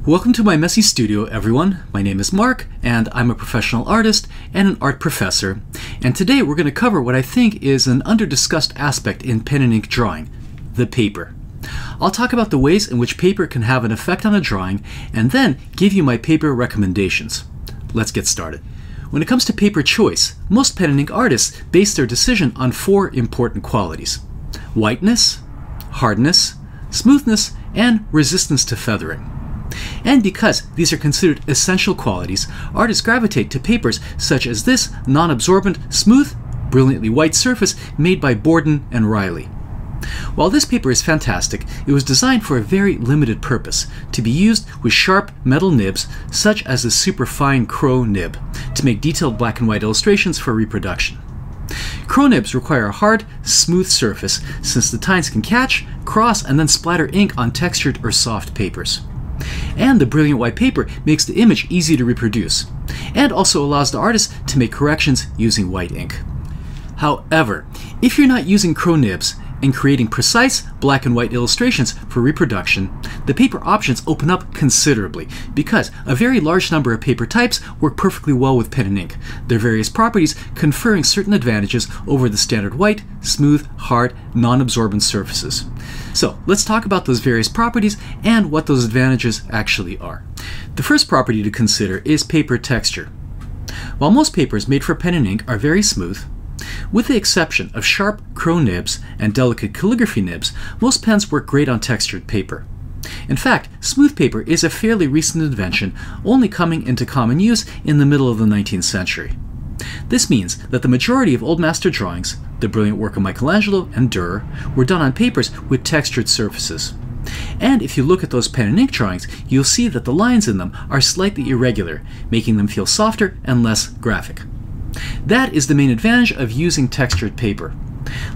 Welcome to my messy studio, everyone. My name is Mark, and I'm a professional artist and an art professor. And today we're going to cover what I think is an under-discussed aspect in pen and ink drawing, the paper. I'll talk about the ways in which paper can have an effect on a drawing, and then give you my paper recommendations. Let's get started. When it comes to paper choice, most pen and ink artists base their decision on four important qualities: whiteness, hardness, smoothness, and resistance to feathering. And because these are considered essential qualities, artists gravitate to papers such as this non-absorbent, smooth, brilliantly white surface made by Borden and Riley. While this paper is fantastic, it was designed for a very limited purpose, to be used with sharp metal nibs such as the superfine Crow nib, to make detailed black and white illustrations for reproduction. Crow nibs require a hard, smooth surface since the tines can catch, cross, and then splatter ink on textured or soft papers. And the brilliant white paper makes the image easy to reproduce, and also allows the artist to make corrections using white ink. However, if you're not using Crow nibs and creating precise black and white illustrations for reproduction, the paper options open up considerably because a very large number of paper types work perfectly well with pen and ink, their various properties conferring certain advantages over the standard white, smooth, hard, non-absorbent surfaces. So let's talk about those various properties and what those advantages actually are. The first property to consider is paper texture. While most papers made for pen and ink are very smooth, with the exception of sharp Crow nibs and delicate calligraphy nibs, most pens work great on textured paper. In fact, smooth paper is a fairly recent invention, only coming into common use in the middle of the 19th century. This means that the majority of Old Master drawings, the brilliant work of Michelangelo and Dürer, were done on papers with textured surfaces. And if you look at those pen and ink drawings, you'll see that the lines in them are slightly irregular, making them feel softer and less graphic. That is the main advantage of using textured paper.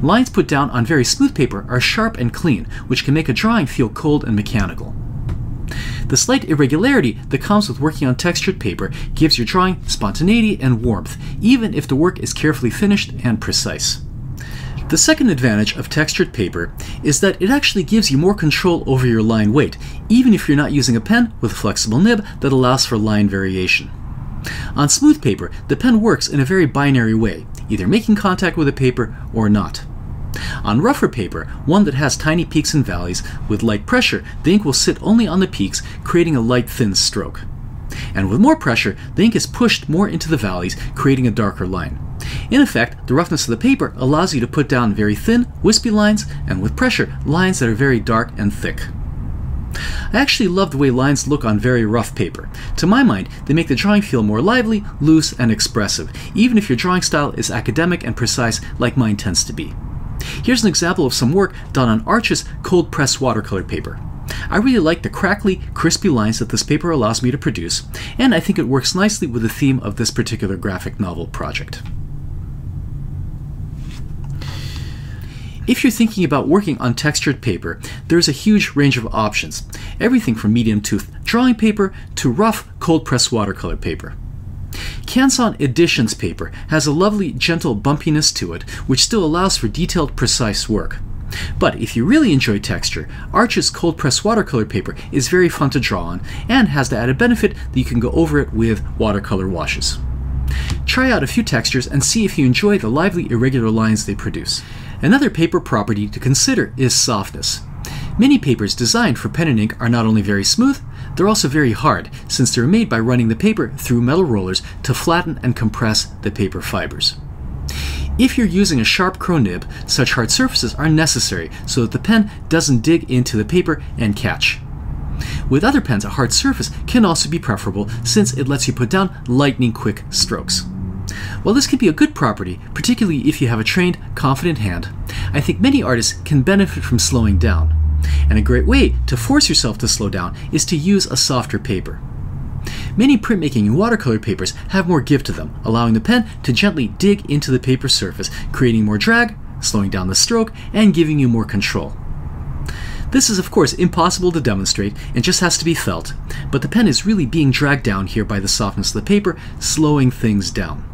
Lines put down on very smooth paper are sharp and clean, which can make a drawing feel cold and mechanical. The slight irregularity that comes with working on textured paper gives your drawing spontaneity and warmth, even if the work is carefully finished and precise. The second advantage of textured paper is that it actually gives you more control over your line weight, even if you're not using a pen with a flexible nib that allows for line variation. On smooth paper, the pen works in a very binary way, either making contact with the paper or not. On rougher paper, one that has tiny peaks and valleys, with light pressure, the ink will sit only on the peaks, creating a light, thin stroke. And with more pressure, the ink is pushed more into the valleys, creating a darker line. In effect, the roughness of the paper allows you to put down very thin, wispy lines, and with pressure, lines that are very dark and thick. I actually love the way lines look on very rough paper. To my mind, they make the drawing feel more lively, loose, and expressive, even if your drawing style is academic and precise like mine tends to be. Here's an example of some work done on Arches cold-pressed watercolor paper. I really like the crackly, crispy lines that this paper allows me to produce, and I think it works nicely with the theme of this particular graphic novel project. If you're thinking about working on textured paper, there's a huge range of options, everything from medium-tooth drawing paper to rough, cold-pressed watercolor paper. Canson Editions paper has a lovely, gentle bumpiness to it, which still allows for detailed, precise work. But if you really enjoy texture, Arches cold-pressed watercolor paper is very fun to draw on, and has the added benefit that you can go over it with watercolor washes. Try out a few textures and see if you enjoy the lively, irregular lines they produce. Another paper property to consider is softness. Many papers designed for pen and ink are not only very smooth, they're also very hard, since they're made by running the paper through metal rollers to flatten and compress the paper fibers. If you're using a sharp Crow nib, such hard surfaces are necessary so that the pen doesn't dig into the paper and catch. With other pens, a hard surface can also be preferable since it lets you put down lightning-quick strokes. While this can be a good property, particularly if you have a trained, confident hand, I think many artists can benefit from slowing down. And a great way to force yourself to slow down is to use a softer paper. Many printmaking and watercolor papers have more give to them, allowing the pen to gently dig into the paper surface, creating more drag, slowing down the stroke, and giving you more control. This is of course impossible to demonstrate and just has to be felt, but the pen is really being dragged down here by the softness of the paper, slowing things down.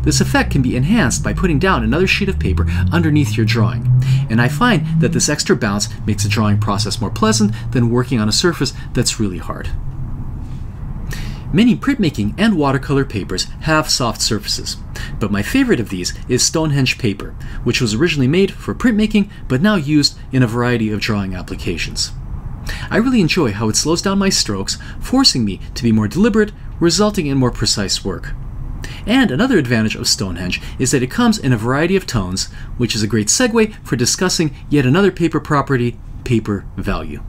This effect can be enhanced by putting down another sheet of paper underneath your drawing, and I find that this extra bounce makes the drawing process more pleasant than working on a surface that's really hard. Many printmaking and watercolor papers have soft surfaces, but my favorite of these is Stonehenge paper, which was originally made for printmaking but now used in a variety of drawing applications. I really enjoy how it slows down my strokes, forcing me to be more deliberate, resulting in more precise work. And another advantage of Stonehenge is that it comes in a variety of tones, which is a great segue for discussing yet another paper property, paper value.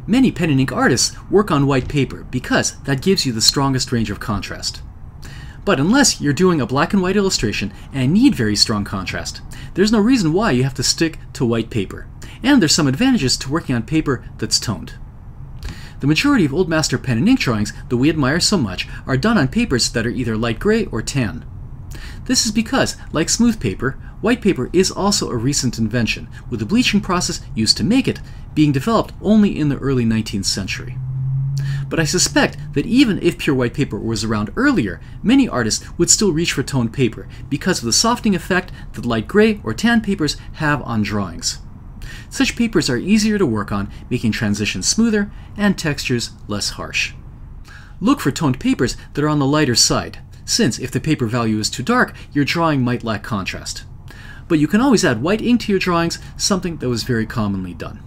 Many pen and ink artists work on white paper because that gives you the strongest range of contrast. But unless you're doing a black and white illustration and need very strong contrast, there's no reason why you have to stick to white paper. And there's some advantages to working on paper that's toned. The majority of Old Master pen and ink drawings that we admire so much are done on papers that are either light gray or tan. This is because, like smooth paper, white paper is also a recent invention, with the bleaching process used to make it being developed only in the early 19th century. But I suspect that even if pure white paper was around earlier, many artists would still reach for toned paper because of the softening effect that light gray or tan papers have on drawings. Such papers are easier to work on, making transitions smoother and textures less harsh. Look for toned papers that are on the lighter side, since if the paper value is too dark, your drawing might lack contrast. But you can always add white ink to your drawings, something that was very commonly done.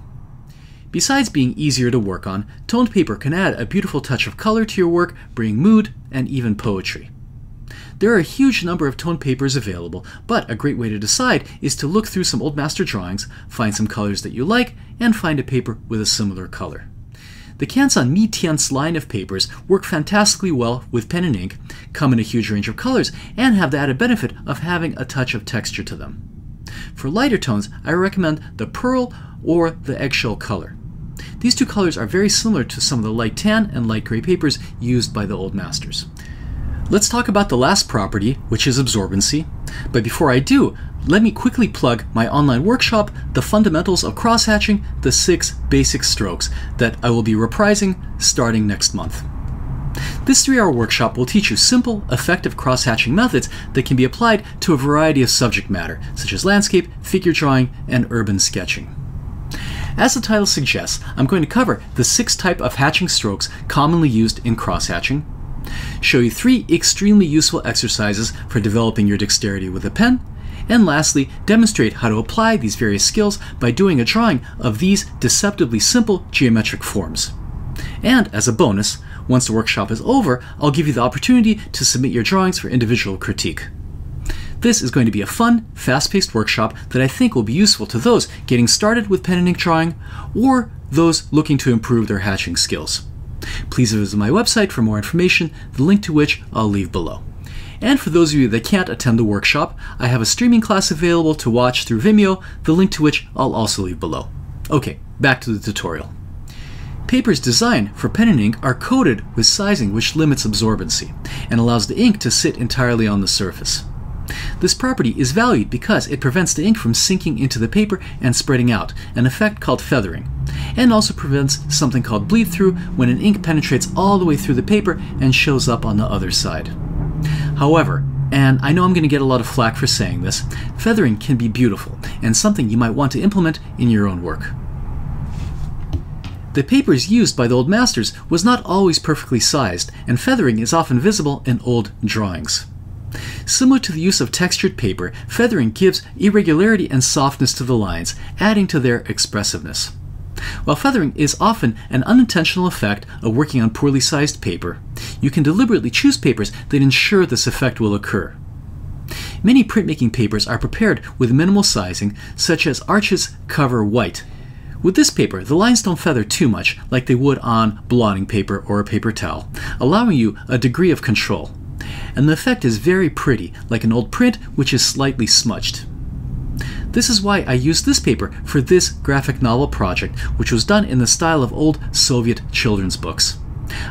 Besides being easier to work on, toned paper can add a beautiful touch of color to your work, bringing mood and even poetry. There are a huge number of toned papers available, but a great way to decide is to look through some Old Master drawings, find some colors that you like, and find a paper with a similar color. The Canson Mi-Tient's line of papers work fantastically well with pen and ink, come in a huge range of colors, and have the added benefit of having a touch of texture to them. For lighter tones, I recommend the Pearl or the Eggshell color. These two colors are very similar to some of the light tan and light gray papers used by the Old Masters. Let's talk about the last property, which is absorbency. But before I do, let me quickly plug my online workshop, The Fundamentals of Crosshatching, the 6 Basic Strokes, that I will be reprising starting next month. This 3-hour workshop will teach you simple, effective crosshatching methods that can be applied to a variety of subject matter, such as landscape, figure drawing, and urban sketching. As the title suggests, I'm going to cover the 6 types of hatching strokes commonly used in crosshatching, show you 3 extremely useful exercises for developing your dexterity with a pen, and lastly, demonstrate how to apply these various skills by doing a drawing of these deceptively simple geometric forms. And as a bonus, once the workshop is over, I'll give you the opportunity to submit your drawings for individual critique. This is going to be a fun, fast-paced workshop that I think will be useful to those getting started with pen and ink drawing, or those looking to improve their hatching skills. Please visit my website for more information, the link to which I'll leave below. And for those of you that can't attend the workshop, I have a streaming class available to watch through Vimeo, the link to which I'll also leave below. Okay, back to the tutorial. Papers designed for pen and ink are coated with sizing which limits absorbency and allows the ink to sit entirely on the surface. This property is valued because it prevents the ink from sinking into the paper and spreading out, an effect called feathering, and also prevents something called bleed-through when an ink penetrates all the way through the paper and shows up on the other side. However, and I know I'm going to get a lot of flack for saying this, feathering can be beautiful and something you might want to implement in your own work. The papers used by the Old Masters was not always perfectly sized, and feathering is often visible in old drawings. Similar to the use of textured paper, feathering gives irregularity and softness to the lines, adding to their expressiveness. While feathering is often an unintentional effect of working on poorly sized paper, you can deliberately choose papers that ensure this effect will occur. Many printmaking papers are prepared with minimal sizing, such as Arches Cover White. With this paper, the lines don't feather too much like they would on blotting paper or a paper towel, allowing you a degree of control. And the effect is very pretty, like an old print which is slightly smudged. This is why I used this paper for this graphic novel project, which was done in the style of old Soviet children's books.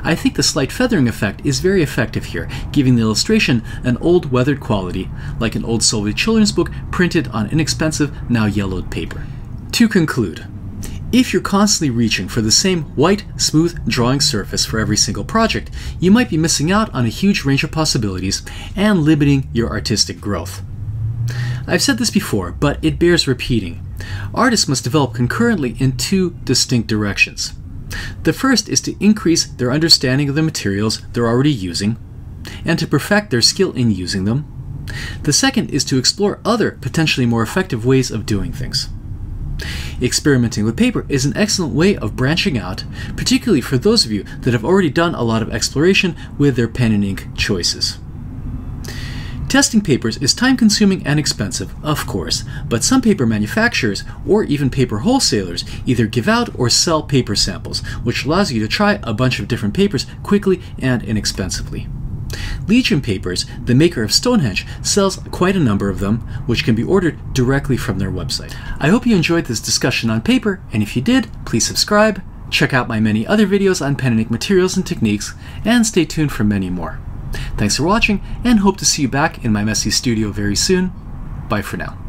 I think the slight feathering effect is very effective here, giving the illustration an old weathered quality, like an old Soviet children's book printed on inexpensive, now yellowed paper. To conclude, if you're constantly reaching for the same white, smooth drawing surface for every single project, you might be missing out on a huge range of possibilities and limiting your artistic growth. I've said this before, but it bears repeating. Artists must develop concurrently in 2 distinct directions. The first is to increase their understanding of the materials they're already using, and to perfect their skill in using them. The second is to explore other, potentially more effective ways of doing things. Experimenting with paper is an excellent way of branching out, particularly for those of you that have already done a lot of exploration with their pen and ink choices. Testing papers is time-consuming and expensive, of course, but some paper manufacturers or even paper wholesalers either give out or sell paper samples, which allows you to try a bunch of different papers quickly and inexpensively. Legion Papers, the maker of Stonehenge, sells quite a number of them, which can be ordered directly from their website. I hope you enjoyed this discussion on paper, and if you did, please subscribe, check out my many other videos on pen and ink materials and techniques, and stay tuned for many more. Thanks for watching, and hope to see you back in my messy studio very soon. Bye for now.